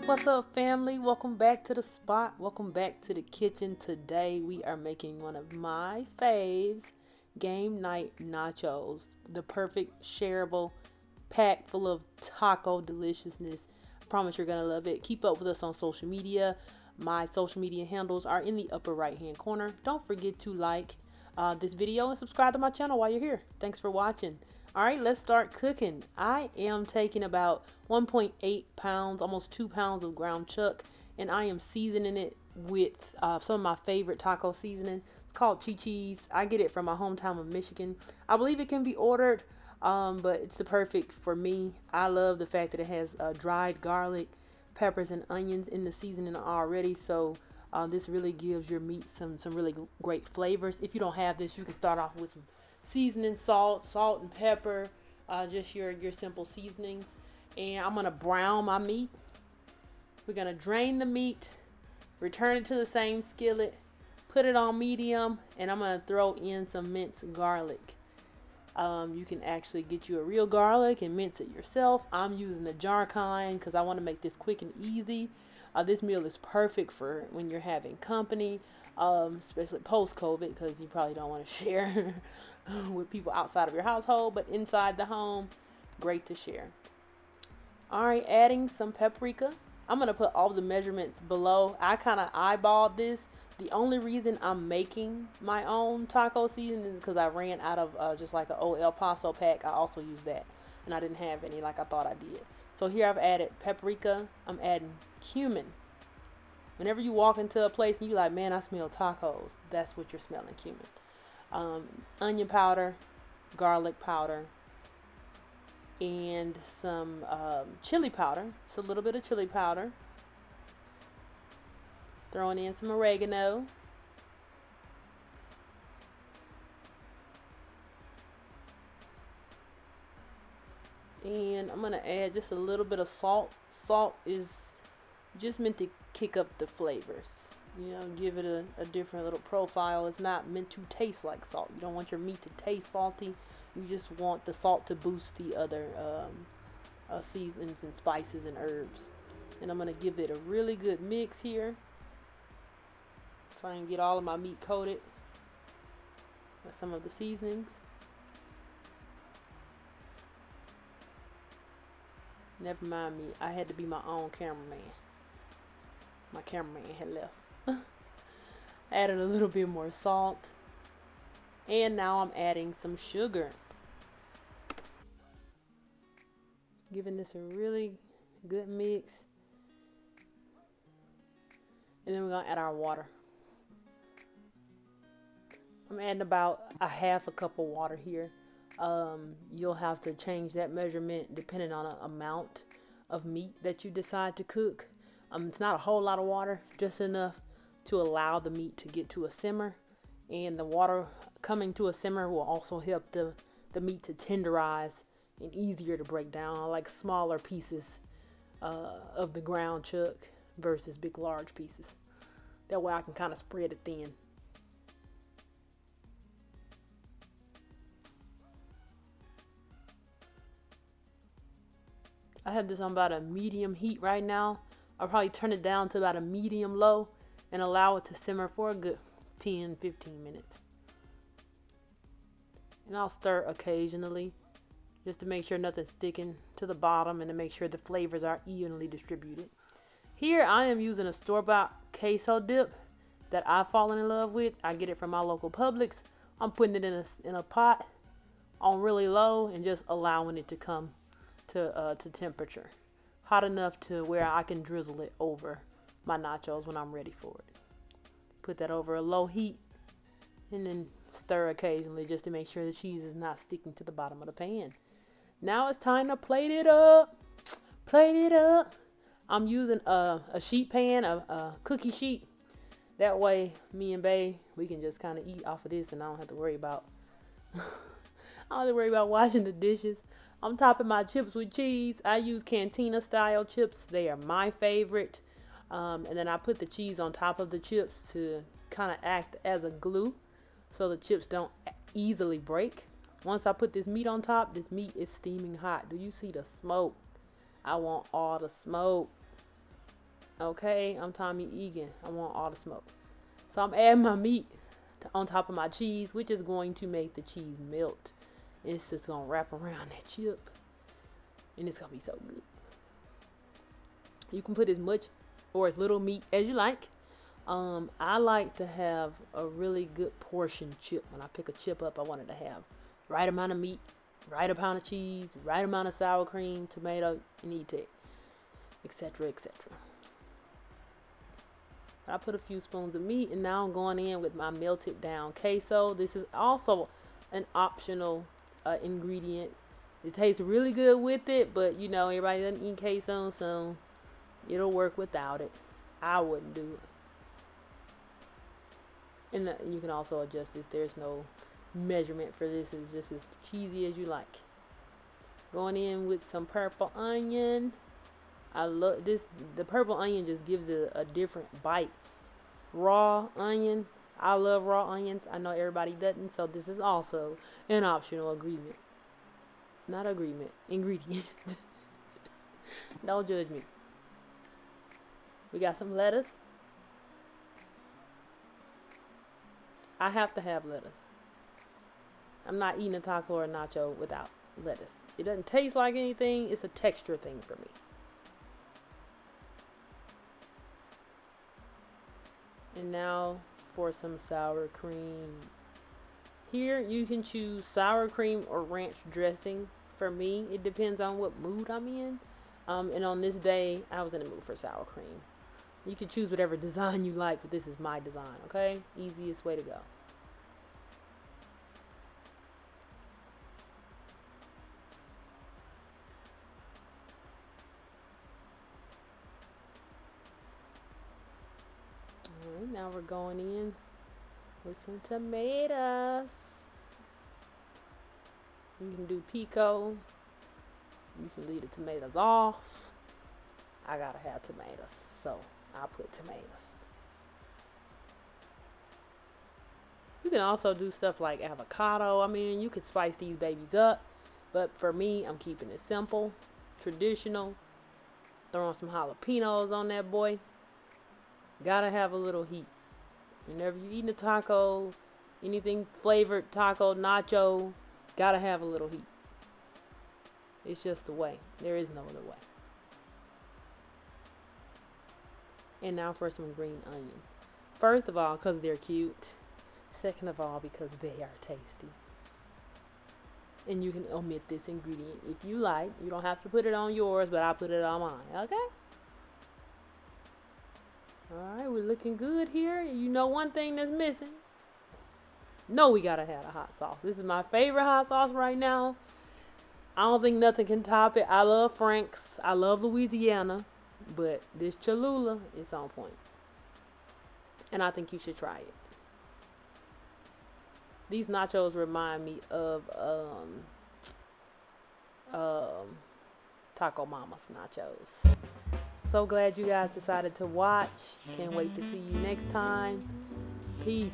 What's up, family? Welcome back to the spot. Welcome back to the kitchen. Today we are making one of my faves, game night nachos. The perfect shareable pack full of taco deliciousness. I promise you're gonna love it. Keep up with us on social media. My social media handles are in the upper right hand corner. Don't forget to like this video and subscribe to my channel while you're here. Thanks for watching. All right, let's start cooking. I am taking about 1.8 pounds, almost 2 pounds of ground chuck, and I am seasoning it with some of my favorite taco seasoning. It's called Cheese. I get it from my hometown of Michigan. I believe it can be ordered, but it's the perfect for me. I love the fact that it has dried garlic, peppers, and onions in the seasoning already, so this really gives your meat some really great flavors. If you don't have this, you can start off with some seasoning, salt and pepper, just your simple seasonings. And I'm gonna brown my meat. We're gonna drain the meat, return it to the same skillet, put it on medium, and I'm gonna throw in some minced garlic. You can actually get you a real garlic and mince it yourself. I'm using the jar kind because I want to make this quick and easy. This meal is perfect for when you're having company, especially post-COVID, because you probably don't want to share with people outside of your household, but inside the home, great to share. All right, adding some paprika. I'm gonna put all the measurements below. I kind of eyeballed this. The only reason I'm making my own taco seasoning is because I ran out of just like an Old El Paso pack. I also used that, and I didn't have any like I thought I did. So here I've added paprika. I'm adding cumin. Whenever you walk into a place and you're like, man, I smell tacos, that's what you're smelling, cumin. Onion powder, garlic powder, and some chili powder. Just a little bit of chili powder. Throwing in some oregano. And I'm going to add just a little bit of salt. Salt is just meant to kick up the flavors. You know, give it a different little profile. It's not meant to taste like salt. You don't want your meat to taste salty. You just want the salt to boost the other seasonings and spices and herbs. And I'm going to give it a really good mix here. Try and get all of my meat coated with some of the seasonings. Never mind me. I had to be my own cameraman. My cameraman had left. Added a little bit more salt. And now I'm adding some sugar. Giving this a really good mix. And then we're going to add our water. I'm adding about a half a cup of water here. You'll have to change that measurement depending on the amount of meat that you decide to cook. It's not a whole lot of water, just enough to allow the meat to get to a simmer. And the water coming to a simmer will also help the meat to tenderize and easier to break down. I like smaller pieces of the ground chuck versus big large pieces. That way I can kind of spread it thin. I have this on about a medium heat right now. I'll probably turn it down to about a medium low and allow it to simmer for a good 10-15 minutes. And I'll stir occasionally just to make sure nothing's sticking to the bottom and to make sure the flavors are evenly distributed. Here I am using a store-bought queso dip that I've fallen in love with. I get it from my local Publix. I'm putting it in a pot on really low and just allowing it to come to temperature. Hot enough to where I can drizzle it over my nachos when I'm ready for it. Put that over a low heat and then stir occasionally just to make sure the cheese is not sticking to the bottom of the pan. Now it's time to plate it up. Plate it up. I'm using a sheet pan, a cookie sheet. That way me and Bae, we can just kind of eat off of this and I don't have to worry about washing the dishes. I'm topping my chips with cheese. I use Cantina style chips. They are my favorite. And then I put the cheese on top of the chips to kind of act as a glue so the chips don't easily break. Once I put this meat on top, this meat is steaming hot. Do you see the smoke? I want all the smoke. Okay, I'm Tommy Egan. I want all the smoke. So I'm adding my meat on top of my cheese, which is going to make the cheese melt. And it's just gonna wrap around that chip, and it's gonna be so good. You can put as much or as little meat as you like. I like to have a really good portion chip. When I pick a chip up, I want it to have right amount of meat, right amount of cheese, right amount of sour cream, tomato, you need to, etc., etc. I put a few spoons of meat, and now I'm going in with my melted down queso. This is also an optional ingredient. It tastes really good with it, but you know, everybody doesn't eat queso, so it'll work without it. I wouldn't do it. And you can also adjust this. There's no measurement for this. It's just as cheesy as you like. Going in with some purple onion. I love this. The purple onion just gives it a different bite. Raw onion. I love raw onions. I know everybody doesn't, so this is also an optional ingredient. Not agreement. Ingredient. Don't judge me. We got some lettuce. I have to have lettuce. I'm not eating a taco or a nacho without lettuce. It doesn't taste like anything. It's a texture thing for me. And now for some sour cream. Here you can choose sour cream or ranch dressing. For me, it depends on what mood I'm in. And on this day, I was in the mood for sour cream. You can choose whatever design you like, but this is my design, okay? Easiest way to go. Alright, now we're going in with some tomatoes. You can do pico. You can leave the tomatoes off. I gotta have tomatoes, so I'll put tomatoes. You can also do stuff like avocado. I mean, you could spice these babies up, but for me, I'm keeping it simple, traditional. Throwing some jalapenos on that boy. Gotta have a little heat. Whenever you're eating a taco, anything flavored taco, nacho, gotta have a little heat. It's just the way. There is no other way. And now for some green onion. First of all, because they're cute. Second of all, because they are tasty. And you can omit this ingredient if you like. You don't have to put it on yours, but I put it on mine. Okay? Alright, we're looking good here. You know one thing that's missing? No, we gotta have a hot sauce. This is my favorite hot sauce right now. I don't think nothing can top it. I love Frank's. I love Louisiana. But this Cholula is on point. And I think you should try it. These nachos remind me of Taco Mama's nachos. So glad you guys decided to watch. Can't wait to see you next time. Peace.